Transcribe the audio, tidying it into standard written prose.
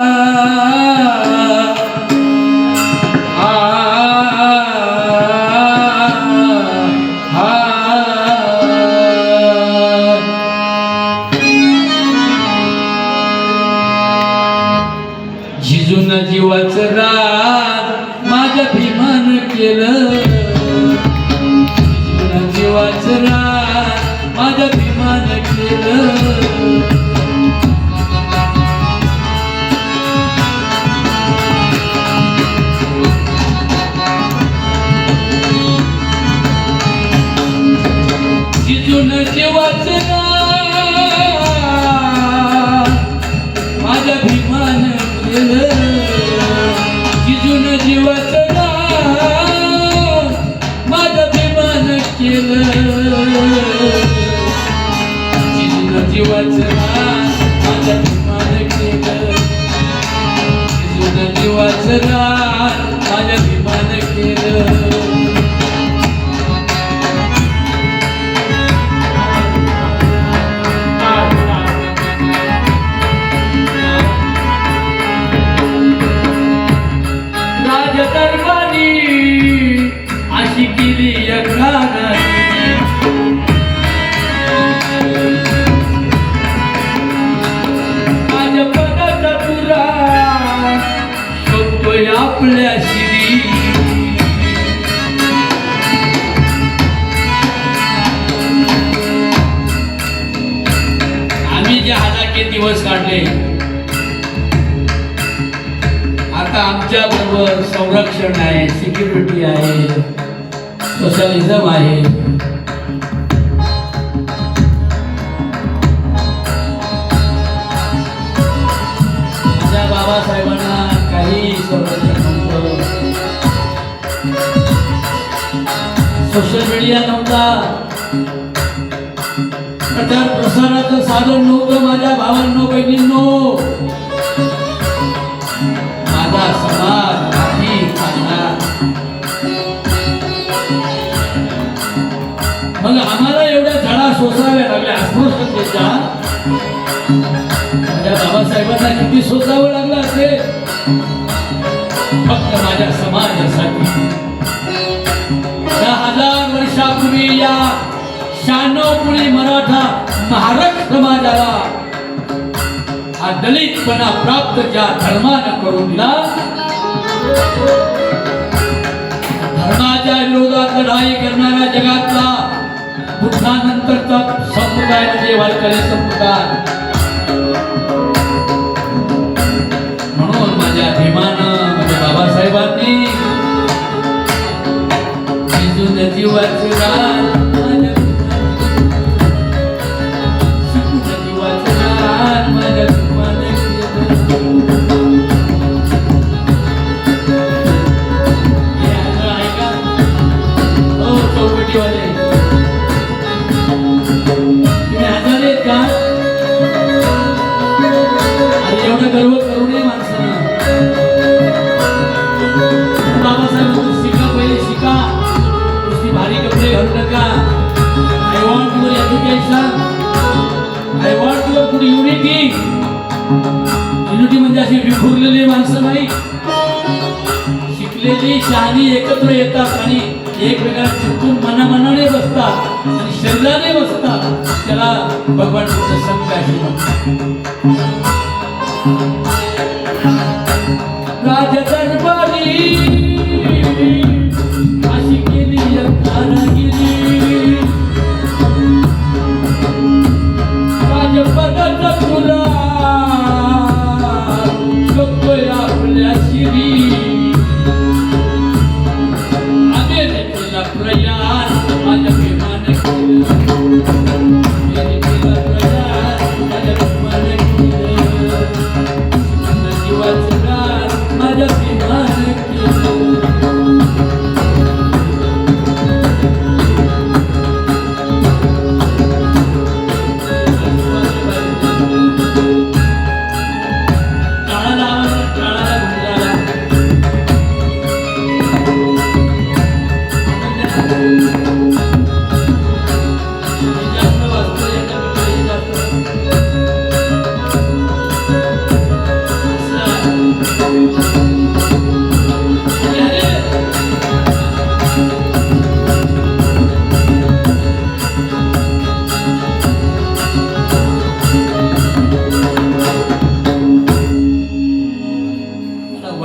झिजून जीवाचं रान माझ्या भीमान केलं, झिजून जीवाचं रान माझ्या भीमान केलं. झिजून जीवाचं रान माझ्या भीमान केलं, झिजून जीवाचं रान माझं अभिमान केलं, झिजून जीवाचं रान माझं अभिमान केलं, झिजून जीवाचं रान माझं अभिमान केलं. दरबारी अशी केली माझ्या पदाचा तुरा शोधतोय आपल्या शिरी. आम्ही जे हालाके दिवस काढले, आता आमच्या बरोबर संरक्षण आहे, सिक्युरिटी आहे, सोशलिझम आहे. माझ्या बाबासाहेबांना काही संरक्षण नव्हतं, सोशल मीडिया नव्हता, प्रचार प्रसाराचं साधन नव्हतं. माझ्या भावांनो बहिणींनो, माझा समाज काही चालणार. मग आम्हाला एवढ्या झळा सोसाव्या लागल्या अस्पृश्यतेच्या. माझ्या बाबासाहेबांना किती सोसावं लागलं असेल फक्त माझ्या समाजासाठी. 10,000 वर्षापूर्वी या 96 कुळी मराठा महाराष्ट्र समाजाला हा दलितपणा प्राप्त ज्या धर्मानं करून दिला, धर्माच्या विरोधात लढाई करणाऱ्या जगातला बुद्धानंतरचा संप्रदाय म्हणजे वारकरी संप्रदाय. म्हणून माझ्या अभिमानानं माझ्या बाबासाहेबांनी झिजून जीवाचं रान गर्व करू नये माणसानं. बाबासाहेब शिका, पहिले शिका, नुसती भारी कपडे घालू नका. I want your education, I want your good unity. Unity म्हणजे अशी विखुरलेली माणसं नाही, शिकलेली शहाणी एकत्र येतात आणि एकमेकांना चिपकून मनामनाने बसतात आणि शरीराने बसतात. त्याला भगवान बुद्ध संघ अशी म्हणतात.